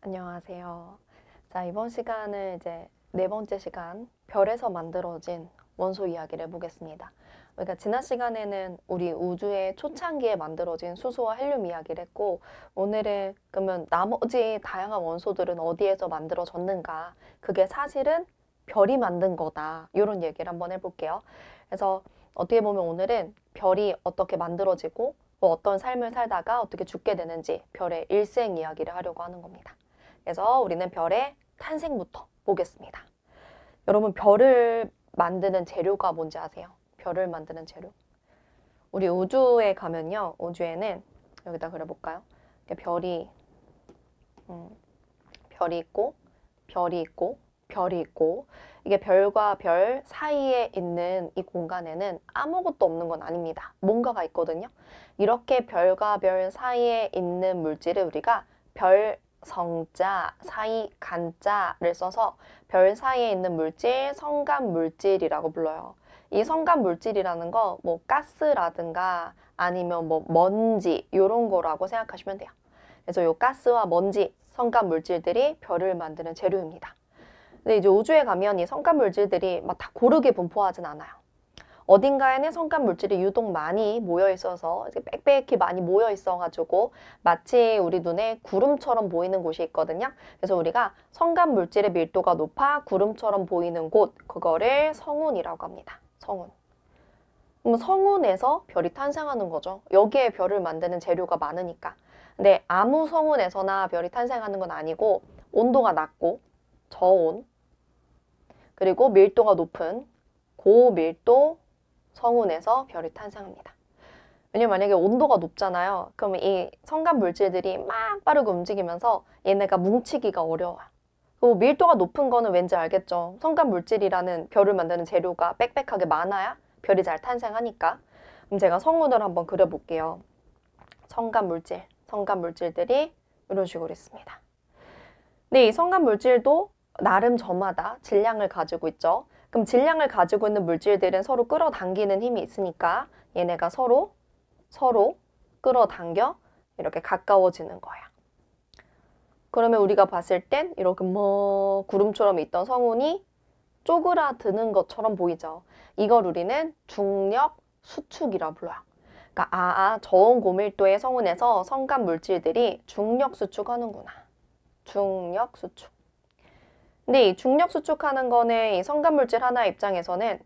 안녕하세요. 자, 이번 시간은 이제 네 번째 시간, 별에서 만들어진 원소 이야기를 해보겠습니다. 그러니까 지난 시간에는 우리 우주의 초창기에 만들어진 수소와 헬륨 이야기를 했고, 오늘은 그러면 나머지 다양한 원소들은 어디에서 만들어졌는가? 그게 사실은 별이 만든 거다. 이런 얘기를 한번 해볼게요. 그래서 어떻게 보면 오늘은 별이 어떻게 만들어지고 뭐 어떤 삶을 살다가 어떻게 죽게 되는지 별의 일생 이야기를 하려고 하는 겁니다. 그래서 우리는 별의 탄생부터 보겠습니다. 여러분, 별을 만드는 재료가 뭔지 아세요? 별을 만드는 재료. 우리 우주에 가면요. 우주에는 여기다 그려볼까요? 이렇게 별이 있고, 별이 있고, 별이 있고, 이게 별과 별 사이에 있는 이 공간에는 아무것도 없는 건 아닙니다. 뭔가가 있거든요. 이렇게 별과 별 사이에 있는 물질을 우리가 별 성자, 사이, 간자를 써서 별 사이에 있는 물질, 성간 물질이라고 불러요. 이 성간 물질이라는 거 뭐 가스라든가 아니면 뭐 먼지 이런 거라고 생각하시면 돼요. 그래서 요 가스와 먼지, 성간 물질들이 별을 만드는 재료입니다. 근데 이제 우주에 가면 이 성간 물질들이 막 다 고르게 분포하진 않아요. 어딘가에는 성간 물질이 유독 많이 모여 있어서 이제 빽빽히 많이 모여 있어가지고 마치 우리 눈에 구름처럼 보이는 곳이 있거든요. 그래서 우리가 성간 물질의 밀도가 높아 구름처럼 보이는 곳, 그거를 성운이라고 합니다. 성운. 그럼 성운에서 별이 탄생하는 거죠. 여기에 별을 만드는 재료가 많으니까. 근데 아무 성운에서나 별이 탄생하는 건 아니고 온도가 낮고 저온, 그리고 밀도가 높은 고밀도 성운에서 별이 탄생합니다. 왜냐면 만약에 온도가 높잖아요. 그러면 이 성간 물질들이 막 빠르게 움직이면서 얘네가 뭉치기가 어려워요. 그리고 밀도가 높은 거는 왠지 알겠죠? 성간 물질이라는 별을 만드는 재료가 빽빽하게 많아야 별이 잘 탄생하니까. 그럼 제가 성운을 한번 그려볼게요. 성간 물질들이 이런 식으로 있습니다. 근데 이 성간 물질도 나름 저마다 질량을 가지고 있죠. 그럼 질량을 가지고 있는 물질들은 서로 끌어당기는 힘이 있으니까 얘네가 서로 끌어당겨 이렇게 가까워지는 거야. 그러면 우리가 봤을 땐 이렇게 뭐 구름처럼 있던 성운이 쪼그라드는 것처럼 보이죠. 이걸 우리는 중력 수축이라 불러요. 그러니까 저온 고밀도의 성운에서 성간 물질들이 중력 수축하는구나. 중력 수축. 근데 이 중력 수축하는 거는 이 성간 물질 하나 입장에서는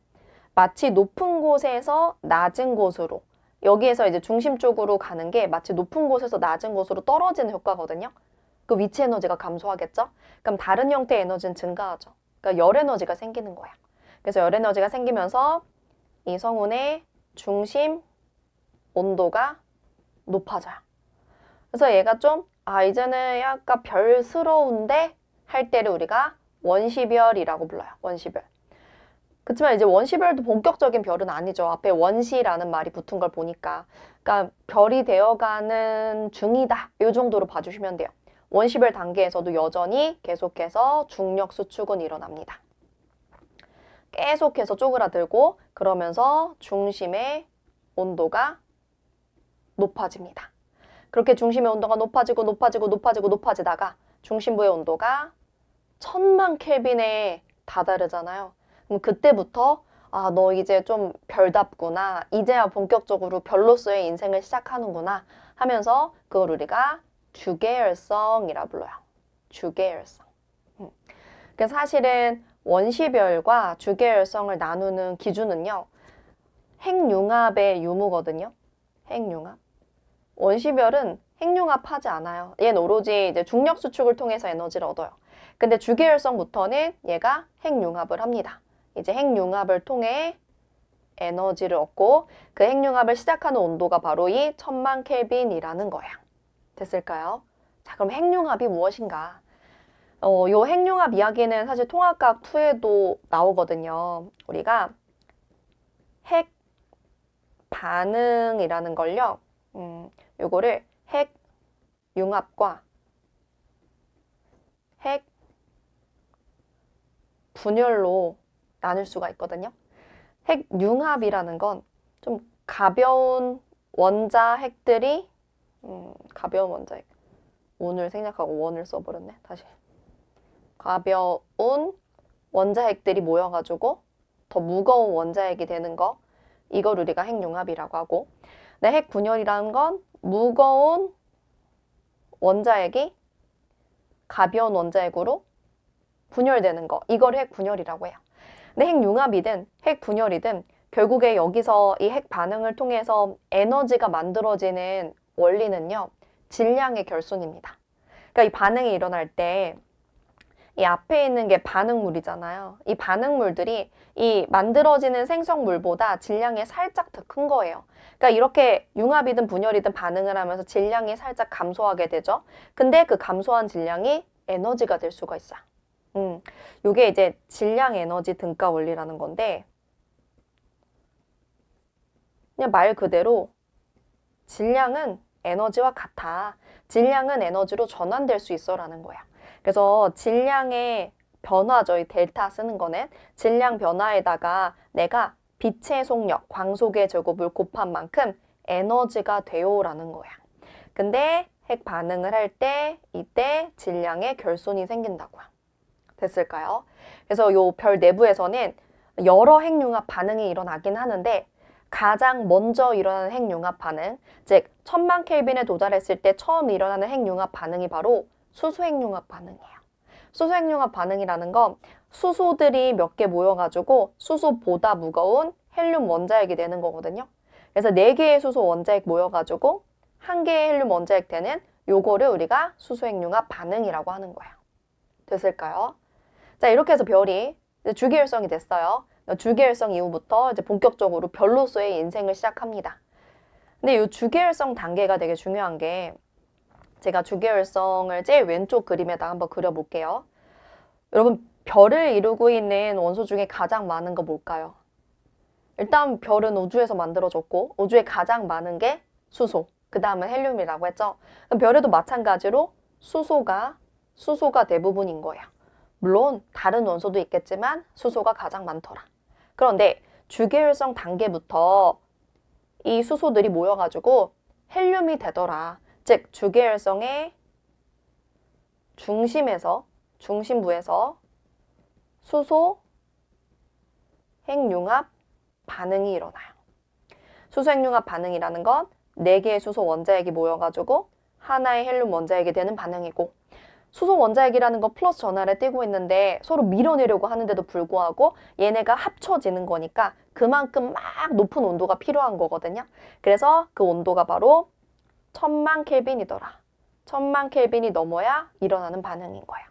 마치 높은 곳에서 낮은 곳으로, 여기에서 이제 중심 쪽으로 가는 게 마치 높은 곳에서 낮은 곳으로 떨어지는 효과거든요. 그 위치 에너지가 감소하겠죠? 그럼 다른 형태의 에너지는 증가하죠. 그러니까 열 에너지가 생기는 거야. 그래서 열 에너지가 생기면서 이 성운의 중심 온도가 높아져요. 그래서 얘가 좀 이제는 약간 별스러운데 할 때를 우리가 원시별이라고 불러요. 원시별. 그렇지만 이제 원시별도 본격적인 별은 아니죠. 앞에 원시라는 말이 붙은 걸 보니까. 그러니까 별이 되어가는 중이다. 이 정도로 봐주시면 돼요. 원시별 단계에서도 여전히 계속해서 중력 수축은 일어납니다. 계속해서 쪼그라들고 그러면서 중심의 온도가 높아집니다. 그렇게 중심의 온도가 높아지다가 중심부의 온도가 1000만 켈빈에 다다르잖아요. 그럼 그때부터 너 이제 좀 별답구나. 이제야 본격적으로 별로서의 인생을 시작하는구나 하면서 그걸 우리가 주계열성이라 불러요. 주계열성. 그래서 사실은 원시별과 주계열성을 나누는 기준은요. 핵융합의 유무거든요. 핵융합. 원시별은 핵융합하지 않아요. 얘는 오로지 이제 중력 수축을 통해서 에너지를 얻어요. 근데 주계열성부터는 얘가 핵융합을 합니다. 이제 핵융합을 통해 에너지를 얻고 그 핵융합을 시작하는 온도가 바로 이 1000만 켈빈이라는 거야. 됐을까요? 자, 그럼 핵융합이 무엇인가? 요 핵융합 이야기는 사실 통합과학 2에도 나오거든요. 우리가 핵 반응이라는 걸요. 요거를 핵융합과 핵 분열로 나눌 수가 있거든요. 핵융합이라는 건 좀 가벼운 원자 핵들이 가벼운 원자 핵 운을 생략하고 원을 써버렸네. 다시. 가벼운 원자핵들이 모여가지고 더 무거운 원자핵이 되는 거. 이걸 우리가 핵융합이라고 하고, 네, 핵분열이라는 건 무거운 원자핵이 가벼운 원자핵으로 분열되는 거. 이걸 핵분열이라고 해요. 근데 핵융합이든 핵분열이든 결국에 여기서 이 핵반응을 통해서 에너지가 만들어지는 원리는요, 질량의 결손입니다. 그러니까 이 반응이 일어날 때 이 앞에 있는 게 반응물이잖아요. 이 반응물들이 이 만들어지는 생성물보다 질량이 살짝 더 큰 거예요. 그러니까 이렇게 융합이든 분열이든 반응을 하면서 질량이 살짝 감소하게 되죠. 근데 그 감소한 질량이 에너지가 될 수가 있어요. 요게 이제 질량 에너지 등가 원리라는 건데, 그냥 말 그대로 질량은 에너지와 같아. 질량은 에너지로 전환될 수 있어 라는 거야. 그래서 질량의 변화죠. 이 델타 쓰는 거는 질량 변화에다가 내가 빛의 속력, 광속의 제곱을 곱한 만큼 에너지가 돼요 라는 거야. 근데 핵 반응을 할 때 이때 질량의 결손이 생긴다고요. 됐을까요? 그래서 요 별 내부에서는 여러 핵융합 반응이 일어나긴 하는데 가장 먼저 일어나는 핵융합 반응, 즉 1000만 켈빈에 도달했을 때 처음 일어나는 핵융합 반응이 바로 수소핵융합 반응이에요. 수소핵융합 반응이라는 건 수소들이 몇 개 모여가지고 수소보다 무거운 헬륨 원자핵이 되는 거거든요. 그래서 4개의 수소 원자핵 모여가지고 1개의 헬륨 원자핵 되는 요거를 우리가 수소핵융합 반응이라고 하는 거예요. 됐을까요? 자, 이렇게 해서 별이 주기율성이 됐어요. 주기율성 이후부터 이제 본격적으로 별로서의 인생을 시작합니다. 근데 이 주기율성 단계가 되게 중요한 게, 제가 주기율성을 제일 왼쪽 그림에다 한번 그려볼게요. 여러분, 별을 이루고 있는 원소 중에 가장 많은 거 뭘까요? 일단 별은 우주에서 만들어졌고 우주에 가장 많은 게 수소, 그 다음은 헬륨이라고 했죠. 그럼 별에도 마찬가지로 수소가 대부분인 거예요. 물론 다른 원소도 있겠지만 수소가 가장 많더라. 그런데 주기율성 단계부터 이 수소들이 모여가지고 헬륨이 되더라. 즉 주기율성의 중심부에서 수소 핵융합 반응이 일어나요. 수소 핵융합 반응이라는 건 4개의 수소 원자핵이 모여가지고 하나의 헬륨 원자핵이 되는 반응이고, 수소 원자핵이라는 건 플러스 전하를 띠고 있는데 서로 밀어내려고 하는데도 불구하고 얘네가 합쳐지는 거니까 그만큼 막 높은 온도가 필요한 거거든요. 그래서 그 온도가 바로 1000만 켈빈이더라. 1000만 켈빈이 넘어야 일어나는 반응인 거야.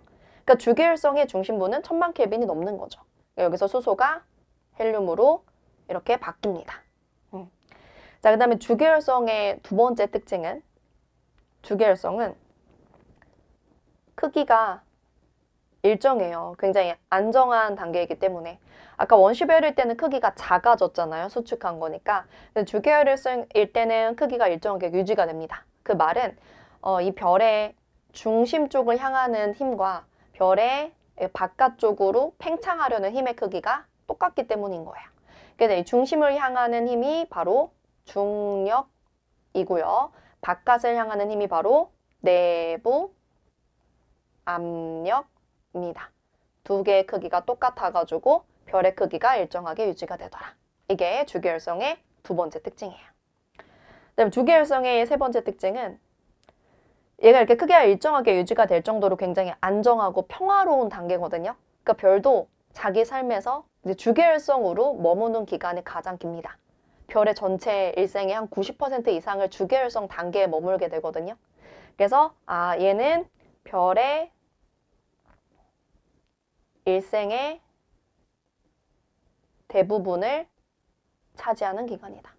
그러니까 주기율성의 중심부는 1000만 켈빈이 넘는 거죠. 여기서 수소가 헬륨으로 이렇게 바뀝니다. 자, 그 다음에 주기율성의 두 번째 특징은, 주기율성은 크기가 일정해요. 굉장히 안정한 단계이기 때문에. 아까 원시별일 때는 크기가 작아졌잖아요. 수축한 거니까. 근데 주기율성일 때는 크기가 일정하게 유지가 됩니다. 그 말은 이 별의 중심 쪽을 향하는 힘과 별의 바깥쪽으로 팽창하려는 힘의 크기가 똑같기 때문인 거예요. 그래서 이 중심을 향하는 힘이 바로 중력이고요. 바깥을 향하는 힘이 바로 내부 압력입니다. 두 개의 크기가 똑같아가지고 별의 크기가 일정하게 유지가 되더라. 이게 주기율성의 두 번째 특징이에요. 그다음에 주기율성의 세 번째 특징은 얘가 이렇게 크기가 일정하게 유지가 될 정도로 굉장히 안정하고 평화로운 단계거든요. 그러니까 별도 자기 삶에서 이제 주기율성으로 머무는 기간이 가장 깁니다. 별의 전체 일생의 한 90% 이상을 주기율성 단계에 머물게 되거든요. 그래서 얘는 별의 일생의 대부분을 차지하는 기간이다.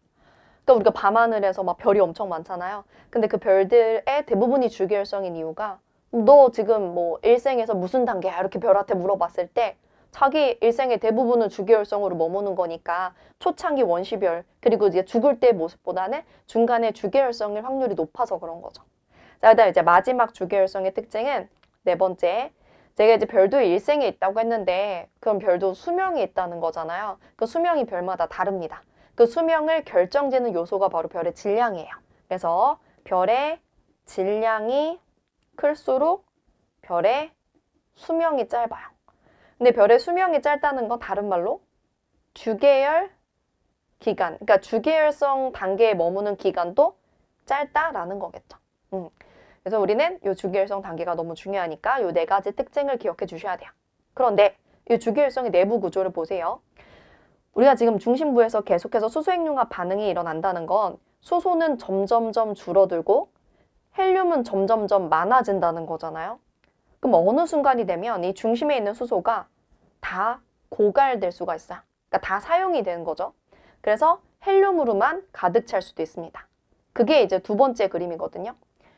그러니까 우리가 밤하늘에서 막 별이 엄청 많잖아요. 근데 그 별들의 대부분이 주기율성인 이유가, 너 지금 뭐 일생에서 무슨 단계야? 이렇게 별한테 물어봤을 때 자기 일생의 대부분은 주기율성으로 머무는 거니까 초창기 원시별, 그리고 이제 죽을 때의 모습보다는 중간에 주기율성일 확률이 높아서 그런 거죠. 자, 그다음 이제 마지막 주기율성의 특징은 네 번째. 제가 이제 별도 일생에 있다고 했는데 그럼 별도 수명이 있다는 거잖아요. 그 수명이 별마다 다릅니다. 그 수명을 결정짓는 요소가 바로 별의 질량이에요. 그래서 별의 질량이 클수록 별의 수명이 짧아요. 근데 별의 수명이 짧다는 건 다른 말로 주계열 기간, 그러니까 주계열성 단계에 머무는 기간도 짧다라는 거겠죠. 그래서 우리는 이 주계열성 단계가 너무 중요하니까 이 네 가지 특징을 기억해 주셔야 돼요. 그런데 이 주계열성의 내부 구조를 보세요. 우리가 지금 중심부에서 계속해서 수소핵융합 반응이 일어난다는 건 수소는 점점점 줄어들고 헬륨은 점점점 많아진다는 거잖아요. 그럼 어느 순간이 되면 이 중심에 있는 수소가 다 고갈될 수가 있어요. 그러니까 다 사용이 되는 거죠. 그래서 헬륨으로만 가득 찰 수도 있습니다. 그게 이제 두 번째 그림이거든요.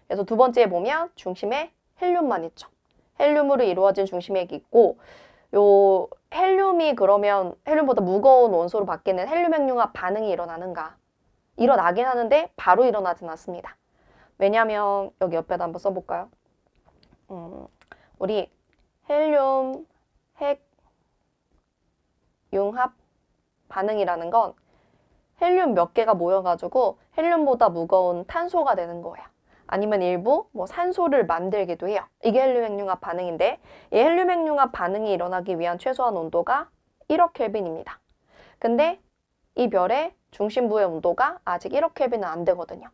그래서 두 번째에 보면 중심에 헬륨만 있죠. 헬륨으로 이루어진 중심액이 있고 요 헬륨이 그러면 헬륨보다 무거운 원소로 바뀌는 헬륨 핵융합 반응이 일어나는가? 일어나긴 하는데 바로 일어나진 않습니다. 왜냐하면 여기 옆에다 한번 써볼까요? 우리 헬륨 핵 융합 반응이라는 건 헬륨 몇 개가 모여가지고 헬륨보다 무거운 탄소가 되는 거예요. 아니면 일부 뭐 산소를 만들기도 해요. 이게 헬륨 핵융합 반응인데 이 헬륨 핵융합 반응이 일어나기 위한 최소한 온도가 1억 켈빈입니다. 근데 이 별의 중심부의 온도가 아직 1억 켈빈은 안 되거든요.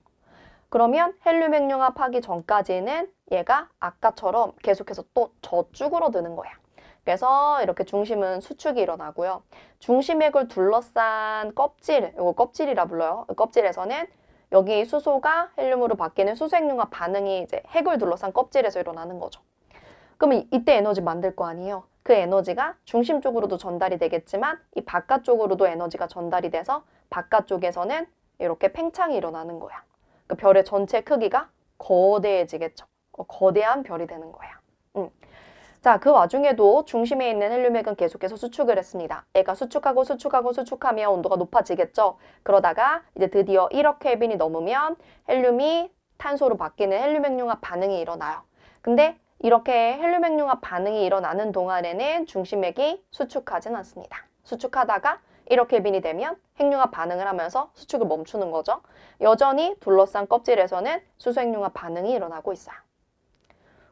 그러면 헬륨 핵융합하기 전까지는 얘가 아까처럼 계속해서 또 저쪽으로 드는 거예요. 그래서 이렇게 중심은 수축이 일어나고요. 중심액을 둘러싼 껍질, 이거 껍질이라 불러요. 껍질에서는 여기 수소가 헬륨으로 바뀌는 수소핵융합 반응이 이제 핵을 둘러싼 껍질에서 일어나는 거죠. 그럼 이때 에너지 만들 거 아니에요. 그 에너지가 중심 쪽으로도 전달이 되겠지만 이 바깥쪽으로도 에너지가 전달이 돼서 바깥쪽에서는 이렇게 팽창이 일어나는 거야. 그 별의 전체 크기가 거대해지겠죠. 거대한 별이 되는 거야. 자, 그 와중에도 중심에 있는 헬륨액은 계속해서 수축을 했습니다. 얘가 수축하면 온도가 높아지겠죠. 그러다가 이제 드디어 1억 켈빈이 넘으면 헬륨이 탄소로 바뀌는 헬륨 핵융합 반응이 일어나요. 근데 이렇게 헬륨 핵융합 반응이 일어나는 동안에는 중심액이 수축하진 않습니다. 수축하다가 1억 켈빈이 되면 핵융합 반응을 하면서 수축을 멈추는 거죠. 여전히 둘러싼 껍질에서는 수소 핵융합 반응이 일어나고 있어요.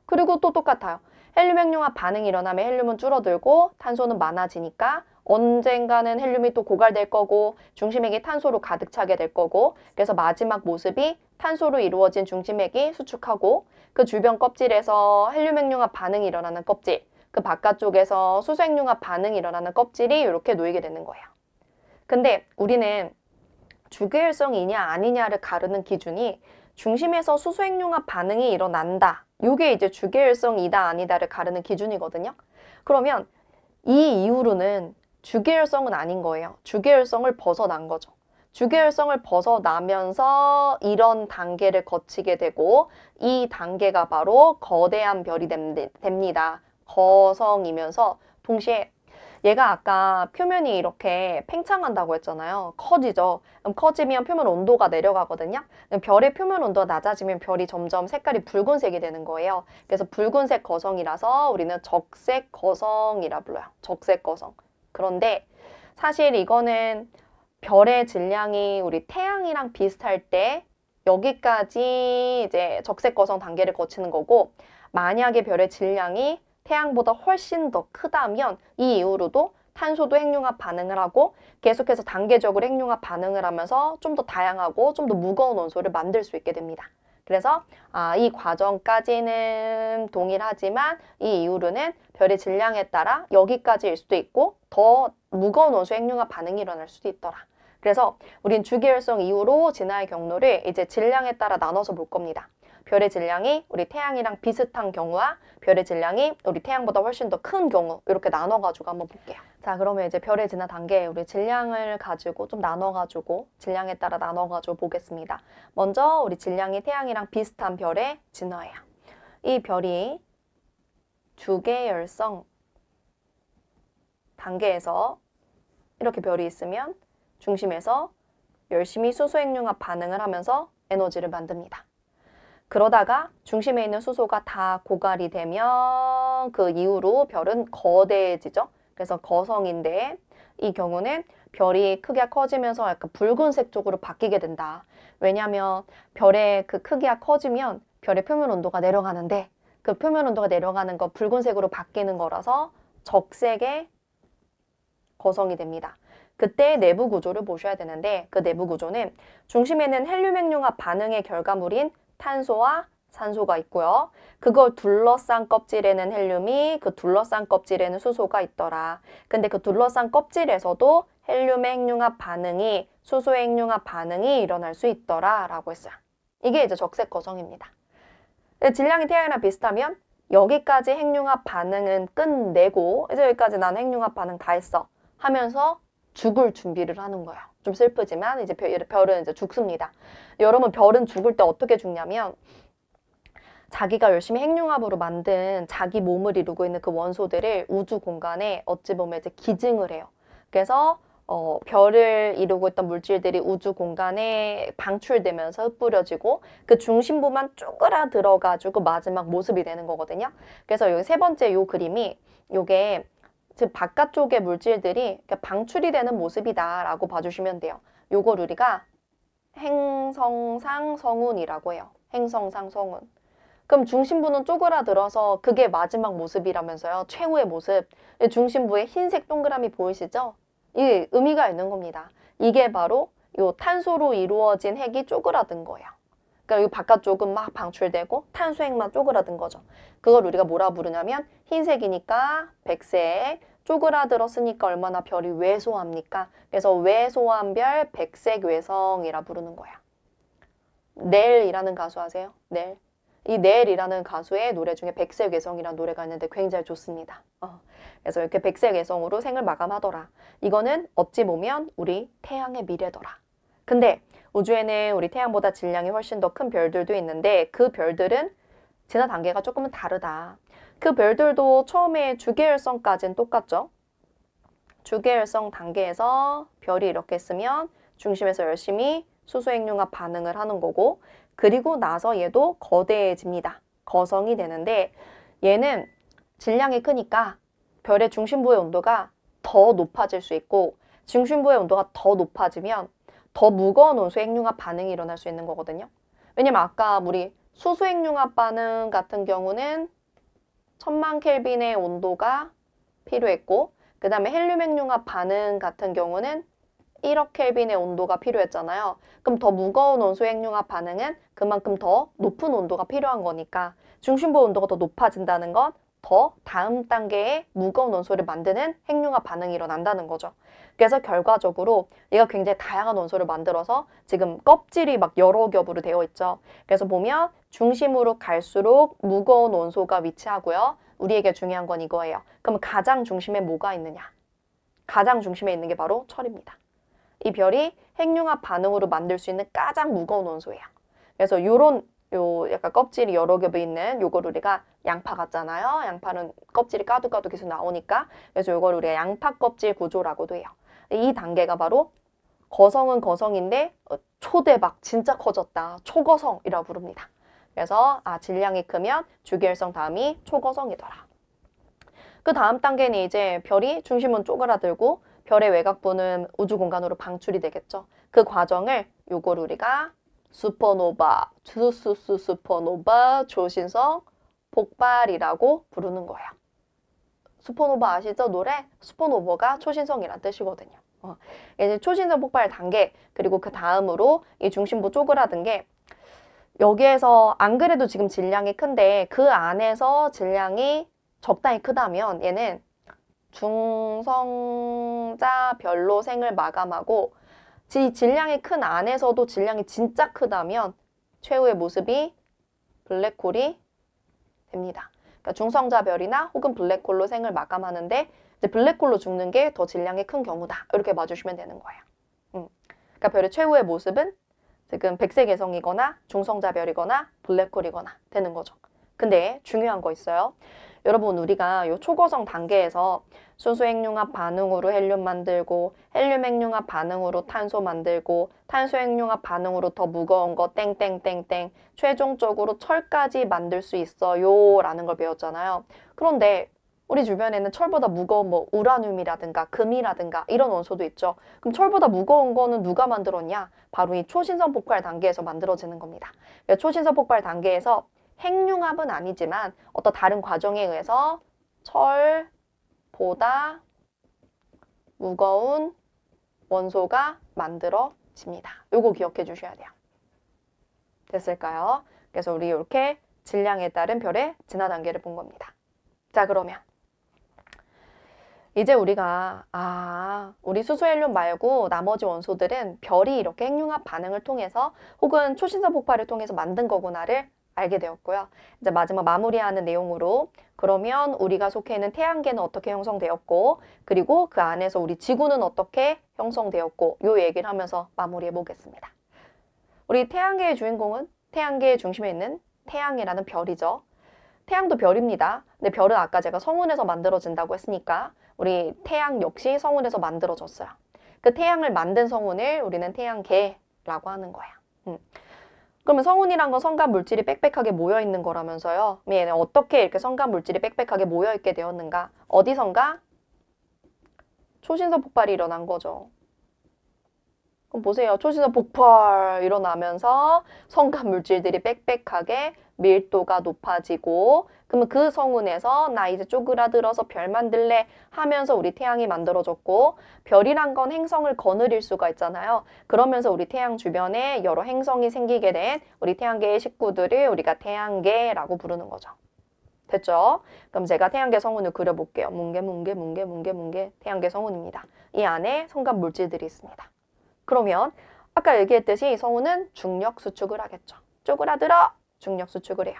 그리고 또 똑같아요. 헬륨 핵융합 반응이 일어나면 헬륨은 줄어들고 탄소는 많아지니까 언젠가는 헬륨이 또 고갈될 거고 중심액이 탄소로 가득 차게 될 거고 그래서 마지막 모습이 탄소로 이루어진 중심액이 수축하고 그 주변 껍질에서 헬륨 핵융합 반응이 일어나는 껍질 그 바깥쪽에서 수소 핵융합 반응이 일어나는 껍질이 이렇게 놓이게 되는 거예요. 근데 우리는 주계열성이냐 아니냐를 가르는 기준이 중심에서 수소 핵융합 반응이 일어난다. 이게 이제 주계열성이다 아니다를 가르는 기준이거든요. 그러면 이 이후로는 주계열성은 아닌 거예요. 주계열성을 벗어난 거죠. 주계열성을 벗어나면서 이런 단계를 거치게 되고 이 단계가 바로 거대한 별이 됩니다. 거성이면서 동시에 얘가 아까 표면이 이렇게 팽창한다고 했잖아요. 커지죠. 그럼 커지면 표면 온도가 내려가거든요. 별의 표면 온도가 낮아지면 별이 점점 색깔이 붉은색이 되는 거예요. 그래서 붉은색 거성이라서 우리는 적색 거성이라 불러요. 적색 거성. 그런데 사실 이거는 별의 질량이 우리 태양이랑 비슷할 때 여기까지 이제 적색 거성 단계를 거치는 거고 만약에 별의 질량이 태양보다 훨씬 더 크다면 이 이후로도 탄소도 핵융합 반응을 하고 계속해서 단계적으로 핵융합 반응을 하면서 좀 더 다양하고 좀 더 무거운 원소를 만들 수 있게 됩니다. 그래서 이 과정까지는 동일하지만 이 이후로는 별의 질량에 따라 여기까지일 수도 있고 더 무거운 원소 핵융합 반응이 일어날 수도 있더라. 그래서 우린 주계열성 이후로 진화의 경로를 이제 질량에 따라 나눠서 볼 겁니다. 별의 질량이 우리 태양이랑 비슷한 경우와 별의 질량이 우리 태양보다 훨씬 더 큰 경우 이렇게 나눠가지고 한번 볼게요. 자, 그러면 이제 별의 진화 단계에 우리 질량을 가지고 좀 나눠가지고 질량에 따라 나눠가지고 보겠습니다. 먼저 우리 질량이 태양이랑 비슷한 별의 진화예요. 이 별이 주계열성 단계에서 이렇게 별이 있으면 중심에서 열심히 수소 핵융합 반응을 하면서 에너지를 만듭니다. 그러다가 중심에 있는 수소가 다 고갈이 되면 그 이후로 별은 거대해지죠. 그래서 거성인데 이 경우는 별이 크기가 커지면서 약간 붉은색 쪽으로 바뀌게 된다. 왜냐하면 별의 그 크기가 커지면 별의 표면 온도가 내려가는데 그 표면 온도가 내려가는 거 붉은색으로 바뀌는 거라서 적색의 거성이 됩니다. 그때 내부 구조를 보셔야 되는데 그 내부 구조는 중심에는 헬륨 핵융합 반응의 결과물인 탄소와 산소가 있고요. 그걸 둘러싼 껍질에는 헬륨이, 그 둘러싼 껍질에는 수소가 있더라. 근데 그 둘러싼 껍질에서도 헬륨의 핵융합 반응이, 수소의 핵융합 반응이 일어날 수 있더라 라고 했어요. 이게 이제 적색 거성입니다. 질량이 태양이랑 비슷하면 여기까지 핵융합 반응은 끝내고 이제 여기까지 난 핵융합 반응 다 했어 하면서 죽을 준비를 하는 거예요. 좀 슬프지만 이제 별은 이제 죽습니다. 여러분 별은 죽을 때 어떻게 죽냐면 자기가 열심히 핵융합으로 만든 자기 몸을 이루고 있는 그 원소들을 우주 공간에 어찌 보면 이제 기증을 해요. 그래서 별을 이루고 있던 물질들이 우주 공간에 방출되면서 흩뿌려지고 그 중심부만 쪼그라들어가지고 마지막 모습이 되는 거거든요. 그래서 여기 세 번째 요 그림이 요게 즉 바깥쪽의 물질들이 방출이 되는 모습이다라고 봐주시면 돼요. 요걸 우리가 행성상 성운이라고 해요. 행성상 성운. 그럼 중심부는 쪼그라들어서 그게 마지막 모습이라면서요. 최후의 모습. 중심부에 흰색 동그라미 보이시죠? 이 의미가 있는 겁니다. 이게 바로 요 탄소로 이루어진 핵이 쪼그라든 거예요. 그러니까 여기 바깥쪽은 막 방출되고 탄소핵만 쪼그라든 거죠. 그걸 우리가 뭐라 부르냐면 흰색이니까 백색, 쪼그라들었으니까 얼마나 별이 왜소합니까? 그래서 왜소한 별 백색 외성이라 부르는 거야. 넬이라는 가수 아세요? 넬. 이 넬이라는 가수의 노래 중에 백색 외성이라는 노래가 있는데 굉장히 좋습니다. 그래서 이렇게 백색 외성으로 생을 마감하더라. 이거는 어찌 보면 우리 태양의 미래더라. 근데 우주에는 우리 태양보다 질량이 훨씬 더 큰 별들도 있는데 그 별들은 진화 단계가 조금은 다르다. 그 별들도 처음에 주계열성까지는 똑같죠. 주계열성 단계에서 별이 이렇게 쓰면 중심에서 열심히 수소핵융합 반응을 하는 거고 그리고 나서 얘도 거대해집니다. 거성이 되는데 얘는 질량이 크니까 별의 중심부의 온도가 더 높아질 수 있고 중심부의 온도가 더 높아지면 더 무거운 원소 핵융합 반응이 일어날 수 있는 거거든요. 왜냐면 아까 우리 수소 핵융합 반응 같은 경우는 1000만 켈빈의 온도가 필요했고 그 다음에 헬륨 핵융합 반응 같은 경우는 1억 켈빈의 온도가 필요했잖아요. 그럼 더 무거운 원소 핵융합 반응은 그만큼 더 높은 온도가 필요한 거니까 중심부 온도가 더 높아진다는 건 더 다음 단계의 무거운 원소를 만드는 핵융합 반응이 일어난다는 거죠. 그래서 결과적으로 얘가 굉장히 다양한 원소를 만들어서 지금 껍질이 막 여러 겹으로 되어 있죠. 그래서 보면 중심으로 갈수록 무거운 원소가 위치하고요. 우리에게 중요한 건 이거예요. 그럼 가장 중심에 뭐가 있느냐? 가장 중심에 있는 게 바로 철입니다. 이 별이 핵융합 반응으로 만들 수 있는 가장 무거운 원소예요. 그래서 요런 약간 껍질이 여러 겹이 있는 요걸 우리가 양파 같잖아요. 양파는 껍질이 까두까두 계속 나오니까 그래서 요걸 우리가 양파 껍질 구조라고도 해요. 이 단계가 바로 거성은 거성인데 초대박 진짜 커졌다. 초거성이라고 부릅니다. 그래서 질량이 크면 주계열성 다음이 초거성이더라. 그 다음 단계는 이제 별이 중심은 쪼그라들고 별의 외곽부는 우주 공간으로 방출이 되겠죠. 그 과정을 요걸 우리가 슈퍼노바, 슈퍼노바 초신성 폭발이라고 부르는 거예요. 슈퍼노바 아시죠? 노래? 슈퍼노바가 초신성이란 뜻이거든요. 이제 초신성 폭발 단계 그리고 그 다음으로 이 중심부 쪼그라든 게 여기에서 안 그래도 지금 질량이 큰데 그 안에서 질량이 적당히 크다면 얘는 중성자 별로 생을 마감하고 질량이 큰 안에서도 질량이 진짜 크다면 최후의 모습이 블랙홀이 됩니다. 그러니까 중성자 별이나 혹은 블랙홀로 생을 마감하는데 이제 블랙홀로 죽는 게 더 질량이 큰 경우다. 이렇게 봐주시면 되는 거예요. 그러니까 별의 최후의 모습은 지금 백색 외성이거나 중성자 별이거나 블랙홀이거나 되는 거죠. 근데 중요한 거 있어요. 여러분 우리가 요 초거성 단계에서 수소 핵융합 반응으로 헬륨 만들고 헬륨 핵융합 반응으로 탄소 만들고 탄소 핵융합 반응으로 더 무거운 거 땡땡땡땡 최종적으로 철까지 만들 수 있어요 라는 걸 배웠잖아요. 그런데 우리 주변에는 철보다 무거운 뭐 우라늄이라든가 금이라든가 이런 원소도 있죠. 그럼 철보다 무거운 거는 누가 만들었냐? 바로 이 초신성 폭발 단계에서 만들어지는 겁니다. 초신성 폭발 단계에서 핵융합은 아니지만 어떤 다른 과정에 의해서 철보다 무거운 원소가 만들어집니다. 요거 기억해 주셔야 돼요. 됐을까요? 그래서 우리 이렇게 질량에 따른 별의 진화 단계를 본 겁니다. 자, 그러면 이제 우리가 우리 수소, 헬륨 말고 나머지 원소들은 별이 이렇게 핵융합 반응을 통해서 혹은 초신성 폭발을 통해서 만든 거구나를 알게 되었고요. 이제 마지막 마무리하는 내용으로 그러면 우리가 속해 있는 태양계는 어떻게 형성되었고 그리고 그 안에서 우리 지구는 어떻게 형성되었고 요 얘기를 하면서 마무리해 보겠습니다. 우리 태양계의 주인공은 태양계의 중심에 있는 태양이라는 별이죠. 태양도 별입니다. 근데 별은 아까 제가 성운에서 만들어진다고 했으니까 우리 태양 역시 성운에서 만들어졌어요. 그 태양을 만든 성운을 우리는 태양계라고 하는 거야. 그러면 성운이란 건 성간 물질이 빽빽하게 모여있는 거라면서요. 얘는 어떻게 이렇게 성간 물질이 빽빽하게 모여있게 되었는가? 어디선가? 초신성 폭발이 일어난 거죠. 그럼 보세요. 초신성 폭발 일어나면서 성간 물질들이 빽빽하게 밀도가 높아지고 그러면 그 성운에서 나 이제 쪼그라들어서 별 만들래 하면서 우리 태양이 만들어졌고 별이란 건 행성을 거느릴 수가 있잖아요. 그러면서 우리 태양 주변에 여러 행성이 생기게 된 우리 태양계의 식구들을 우리가 태양계라고 부르는 거죠. 됐죠? 그럼 제가 태양계 성운을 그려볼게요. 뭉게 태양계 성운입니다. 이 안에 성간 물질들이 있습니다. 그러면 아까 얘기했듯이 성운은 중력 수축을 하겠죠. 쪼그라들어 중력 수축을 해요.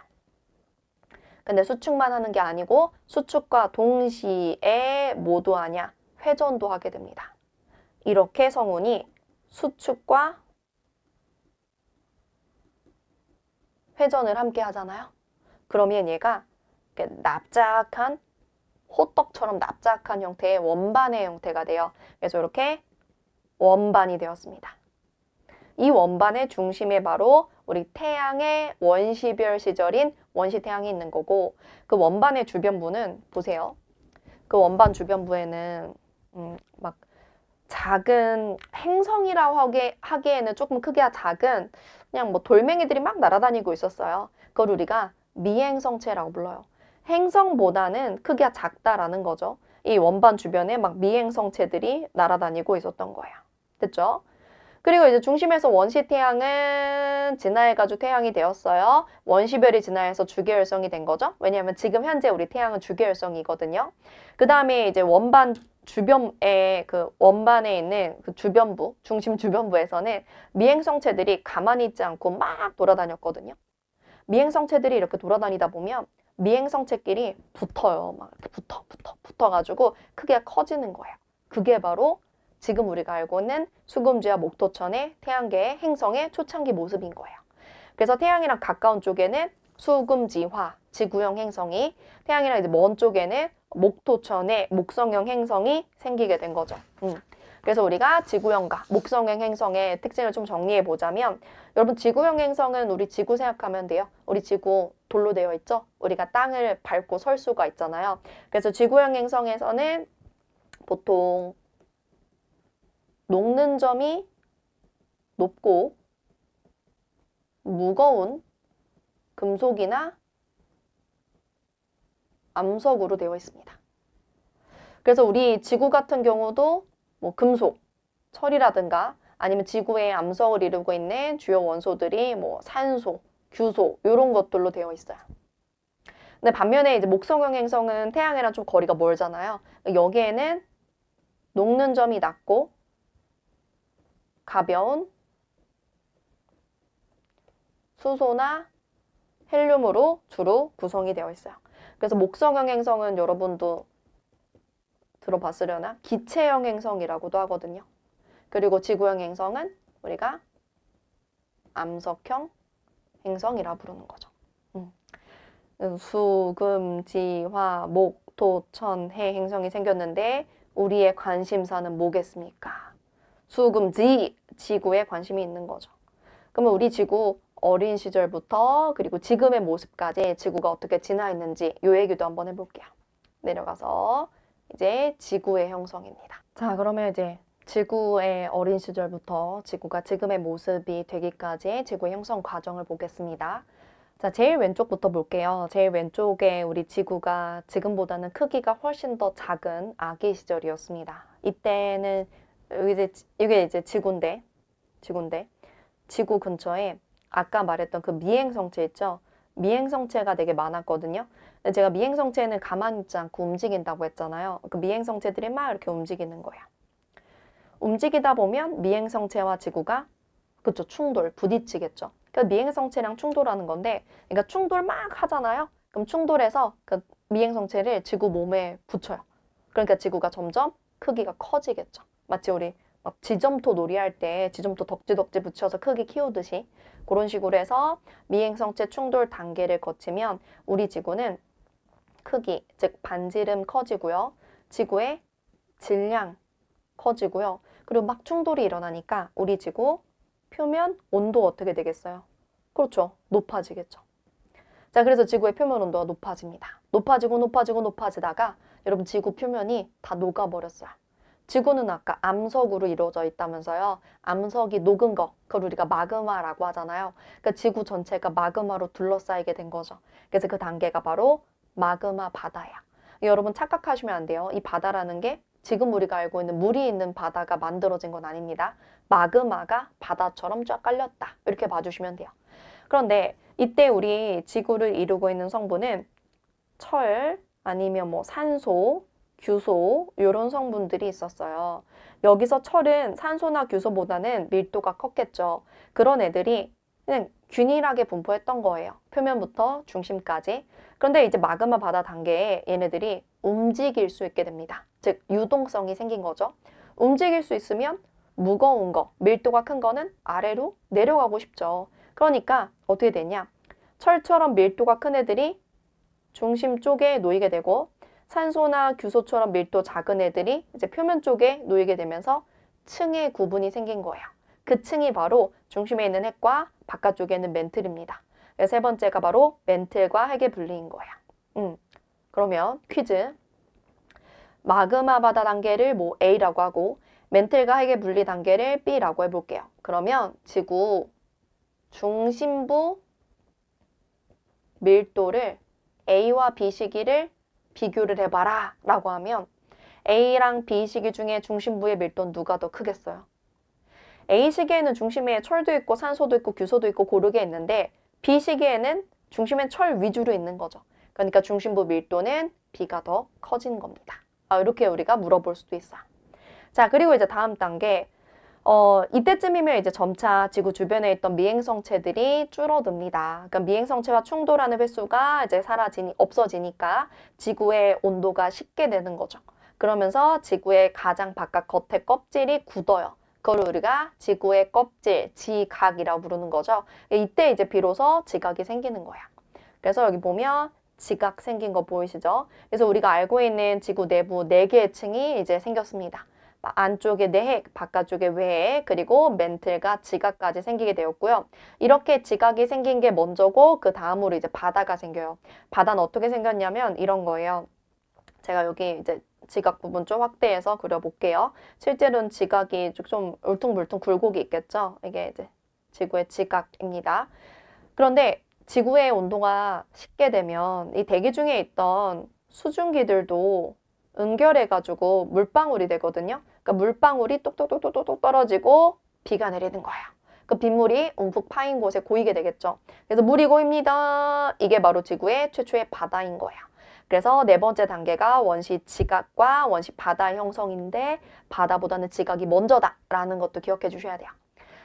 근데 수축만 하는 게 아니고 수축과 동시에 뭐도 하냐? 회전도 하게 됩니다. 이렇게 성운이 수축과 회전을 함께 하잖아요. 그러면 얘가 이렇게 납작한 호떡처럼 납작한 형태의 원반의 형태가 돼요. 그래서 이렇게 원반이 되었습니다. 이 원반의 중심에 바로 우리 태양의 원시별 시절인 원시태양이 있는 거고 그 원반의 주변부는 보세요. 그 원반 주변부에는 막 작은 행성이라고 하기에는 조금 크기가 작은 그냥 뭐 돌멩이들이 막 날아다니고 있었어요. 그걸 우리가 미행성체라고 불러요. 행성보다는 크기가 작다라는 거죠. 이 원반 주변에 막 미행성체들이 날아다니고 있었던 거예요. 됐죠? 그리고 이제 중심에서 원시태양은 진화해가지고 태양이 되었어요. 원시별이 진화해서 주계열성이 된 거죠. 왜냐하면 지금 현재 우리 태양은 주계열성이거든요. 그 다음에 이제 원반 주변에 그 원반에 있는 그 주변부, 중심 주변부에서는 미행성체들이 가만히 있지 않고 막 돌아다녔거든요. 미행성체들이 이렇게 돌아다니다 보면 미행성체끼리 붙어요. 막 붙어가지고 크기가 커지는 거예요. 그게 바로 지금 우리가 알고 있는 수금지와 목토천의 태양계의 행성의 초창기 모습인 거예요. 그래서 태양이랑 가까운 쪽에는 수금지화, 지구형 행성이, 태양이랑 이제 먼 쪽에는 목토천의 목성형 행성이 생기게 된 거죠. 그래서 우리가 지구형과 목성형 행성의 특징을 좀 정리해 보자면 여러분 지구형 행성은 우리 지구 생각하면 돼요. 우리 지구 돌로 되어 있죠? 우리가 땅을 밟고 설 수가 있잖아요. 그래서 지구형 행성에서는 보통 녹는 점이 높고 무거운 금속이나 암석으로 되어 있습니다. 그래서 우리 지구 같은 경우도 뭐 금속, 철이라든가 아니면 지구의 암석을 이루고 있는 주요 원소들이 뭐 산소, 규소 이런 것들로 되어 있어요. 근데 반면에 이제 목성형 행성은 태양이랑 좀 거리가 멀잖아요. 여기에는 녹는 점이 낮고 가벼운 수소나 헬륨으로 주로 구성이 되어 있어요. 그래서 목성형 행성은 여러분도 들어봤으려나? 기체형 행성이라고도 하거든요. 그리고 지구형 행성은 우리가 암석형 행성이라 부르는 거죠. 수, 금, 지, 화, 목, 토, 천, 해 행성이 생겼는데 우리의 관심사는 뭐겠습니까? 수, 금, 지, 지구에 관심이 있는 거죠. 그러면 우리 지구 어린 시절부터 그리고 지금의 모습까지 지구가 어떻게 진화했는지 이 얘기도 한번 해볼게요. 내려가서 이제 지구의 형성입니다. 자, 그러면 이제 지구의 어린 시절부터 지구가 지금의 모습이 되기까지 지구의 형성 과정을 보겠습니다. 자, 제일 왼쪽부터 볼게요. 제일 왼쪽에 우리 지구가 지금보다는 크기가 훨씬 더 작은 아기 시절이었습니다. 이때는 이게 이제 지구인데 지구 근처에 아까 말했던 그 미행성체 있죠? 미행성체가 되게 많았거든요. 근데 제가 미행성체는 가만히 있지 않고 움직인다고 했잖아요. 그 미행성체들이 막 이렇게 움직이는 거야. 움직이다 보면 미행성체와 지구가 그쵸, 충돌, 부딪히겠죠. 그러니까 미행성체랑 충돌하는 건데, 그러니까 충돌 막 하잖아요. 그럼 충돌해서 그 미행성체를 지구 몸에 붙여요. 그러니까 지구가 점점 크기가 커지겠죠. 마치 우리 막 지점토 놀이할 때 지점토 덕지덕지 붙여서 크기 키우듯이 그런 식으로 해서 미행성체 충돌 단계를 거치면 우리 지구는 크기, 즉 반지름 커지고요. 지구의 질량 커지고요. 그리고 막 충돌이 일어나니까 우리 지구 표면 온도 어떻게 되겠어요? 그렇죠. 높아지겠죠. 자, 그래서 지구의 표면 온도가 높아집니다. 높아지다가 여러분 지구 표면이 다 녹아버렸어요. 지구는 아까 암석으로 이루어져 있다면서요. 암석이 녹은 거, 그걸 우리가 마그마라고 하잖아요. 그러니까 지구 전체가 마그마로 둘러싸이게 된 거죠. 그래서 그 단계가 바로 마그마 바다야. 여러분 착각하시면 안 돼요. 이 바다라는 게 지금 우리가 알고 있는 물이 있는 바다가 만들어진 건 아닙니다. 마그마가 바다처럼 쫙 깔렸다. 이렇게 봐주시면 돼요. 그런데 이때 우리 지구를 이루고 있는 성분은 철 아니면 뭐 산소, 규소 이런 성분들이 있었어요. 여기서 철은 산소나 규소보다는 밀도가 컸겠죠. 그런 애들이 그냥 균일하게 분포했던 거예요. 표면부터 중심까지. 그런데 이제 마그마 바다 단계에 얘네들이 움직일 수 있게 됩니다. 즉 유동성이 생긴 거죠. 움직일 수 있으면 무거운 거, 밀도가 큰 거는 아래로 내려가고 싶죠. 그러니까 어떻게 되냐? 철처럼 밀도가 큰 애들이 중심 쪽에 놓이게 되고 산소나 규소처럼 밀도 작은 애들이 이제 표면 쪽에 놓이게 되면서 층의 구분이 생긴 거예요. 그 층이 바로 중심에 있는 핵과 바깥쪽에 있는 멘틀입니다. 세 번째가 바로 멘틀과 핵의 분리인 거야. 그러면 퀴즈. 마그마 바다 단계를 뭐 A라고 하고 멘틀과 핵의 분리 단계를 B라고 해볼게요. 그러면 지구 중심부 밀도를 A와 B 시기를 비교를 해봐라 라고 하면 A랑 B 시기 중에 중심부의 밀도는 누가 더 크겠어요? A 시기에는 중심에 철도 있고 산소도 있고 규소도 있고 고르게 있는데 B 시기에는 중심엔 철 위주로 있는 거죠. 그러니까 중심부 밀도는 B가 더 커진 겁니다. 이렇게 우리가 물어볼 수도 있어요. 자, 그리고 이제 다음 단계. 이때쯤이면 이제 점차 지구 주변에 있던 미행성체들이 줄어듭니다. 그러니까 미행성체와 충돌하는 횟수가 이제 없어지니까 지구의 온도가 식게 되는 거죠. 그러면서 지구의 가장 바깥 겉에 껍질이 굳어요. 그걸 우리가 지구의 껍질, 지각이라고 부르는 거죠. 이때 이제 비로소 지각이 생기는 거야. 그래서 여기 보면 지각 생긴 거 보이시죠? 그래서 우리가 알고 있는 지구 내부 4개의 층이 이제 생겼습니다. 안쪽에 내핵, 바깥쪽에 외핵, 그리고 멘틀과 지각까지 생기게 되었고요. 이렇게 지각이 생긴 게 먼저고 그 다음으로 이제 바다가 생겨요. 바다는 어떻게 생겼냐면 이런 거예요. 제가 여기 이제 지각 부분 좀 확대해서 그려볼게요. 실제로는 지각이 좀 울퉁불퉁 굴곡이 있겠죠. 이게 이제 지구의 지각입니다. 그런데 지구의 온도가 식게 되면 이 대기 중에 있던 수증기들도 응결해가지고 물방울이 되거든요. 그러니까 물방울이 똑똑똑똑똑 떨어지고 비가 내리는 거예요. 그 빗물이 움푹 파인 곳에 고이게 되겠죠. 그래서 물이 고입니다. 이게 바로 지구의 최초의 바다인 거예요. 그래서 4번째 단계가 원시 지각과 원시 바다 형성인데 바다보다는 지각이 먼저다라는 것도 기억해 주셔야 돼요.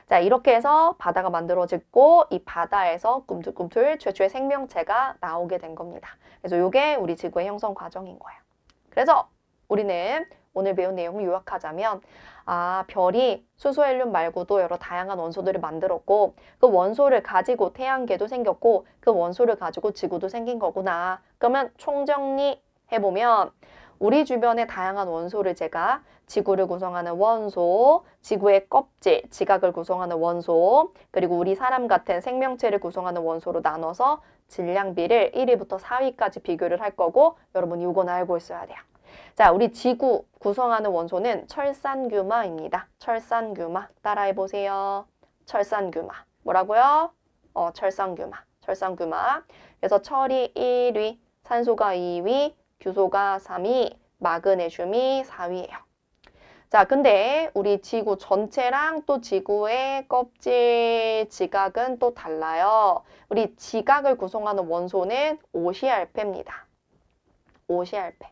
자, 이렇게 해서 바다가 만들어졌고 이 바다에서 꿈틀꿈틀 최초의 생명체가 나오게 된 겁니다. 그래서 이게 우리 지구의 형성 과정인 거예요. 그래서 우리는 오늘 배운 내용을 요약하자면 별이 수소, 헬륨 말고도 여러 다양한 원소들을 만들었고 그 원소를 가지고 태양계도 생겼고 그 원소를 가지고 지구도 생긴 거구나. 그러면 총정리해보면 우리 주변의 다양한 원소를 제가 지구를 구성하는 원소, 지구의 껍질, 지각을 구성하는 원소, 그리고 우리 사람 같은 생명체를 구성하는 원소로 나눠서 질량비를 1위부터 4위까지 비교를 할 거고 여러분 이건 알고 있어야 돼요. 자, 우리 지구 구성하는 원소는 철산규마입니다. 철산규마. 따라해보세요. 철산규마. 뭐라고요? 철산규마. 철산규마. 그래서 철이 1위, 산소가 2위, 규소가 3위, 마그네슘이 4위예요. 자, 근데 우리 지구 전체랑 또 지구의 껍질 지각은 또 달라요. 우리 지각을 구성하는 원소는 오시알페입니다. 오시알페.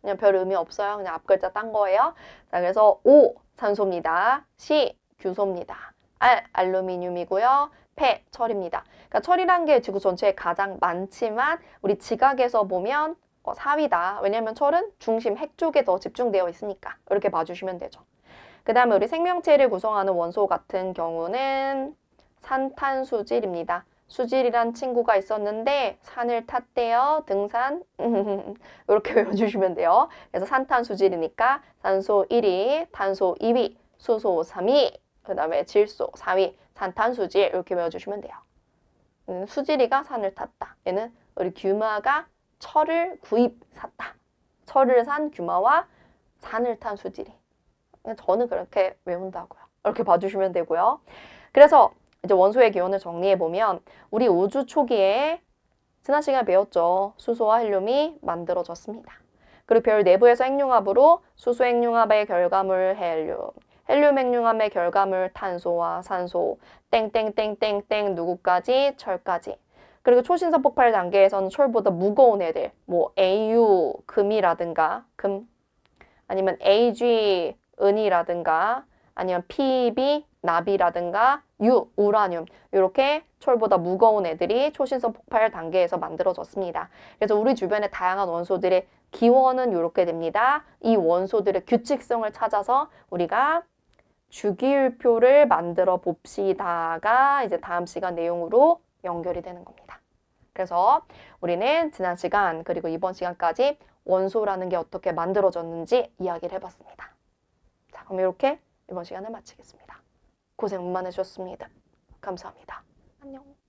그냥 별 의미 없어요. 그냥 앞글자 딴 거예요. 자, 그래서 O, 산소입니다. C, 규소입니다. R, 알루미늄이고요. 폐, 철입니다. 그러니까 철이란 게 지구 전체에 가장 많지만 우리 지각에서 보면 4위다. 왜냐면 철은 중심 핵 쪽에 더 집중되어 있으니까. 이렇게 봐주시면 되죠. 그 다음에 우리 생명체를 구성하는 원소 같은 경우는 산탄수질입니다. 수질이란 친구가 있었는데 산을 탔대요. 등산. 이렇게 외워주시면 돼요. 그래서 산탄수질이니까 산소 1위, 탄소 2위, 수소 3위, 그 다음에 질소 4위, 산탄수질 이렇게 외워주시면 돼요. 수질이가 산을 탔다. 얘는 우리 규마가 철을 샀다. 철을 산 규마와 산을 탄 수질이. 저는 그렇게 외운다고요. 이렇게 봐주시면 되고요. 그래서 이제 원소의 기원을 정리해보면 우리 우주 초기에 지난 시간에 배웠죠. 수소와 헬륨이 만들어졌습니다. 그리고 별 내부에서 핵융합으로 수소 핵융합의 결과물 헬륨, 헬륨 핵융합의 결과물 탄소와 산소, 땡땡땡땡땡 누구까지? 철까지. 그리고 초신성 폭발 단계에서는 철보다 무거운 애들, 뭐 AU, 금이라든가, 금, 아니면 AG, 은이라든가, 아니면 PB, 납이라든가, U, 우라늄, 이렇게 철보다 무거운 애들이 초신성 폭발 단계에서 만들어졌습니다. 그래서 우리 주변의 다양한 원소들의 기원은 이렇게 됩니다. 이 원소들의 규칙성을 찾아서 우리가 주기율표를 만들어 봅시다가 이제 다음 시간 내용으로 연결이 되는 겁니다. 그래서 우리는 지난 시간 그리고 이번 시간까지 원소라는 게 어떻게 만들어졌는지 이야기를 해봤습니다. 자, 그럼 이렇게 이번 시간을 마치겠습니다. 고생 많으셨습니다. 감사합니다. 안녕.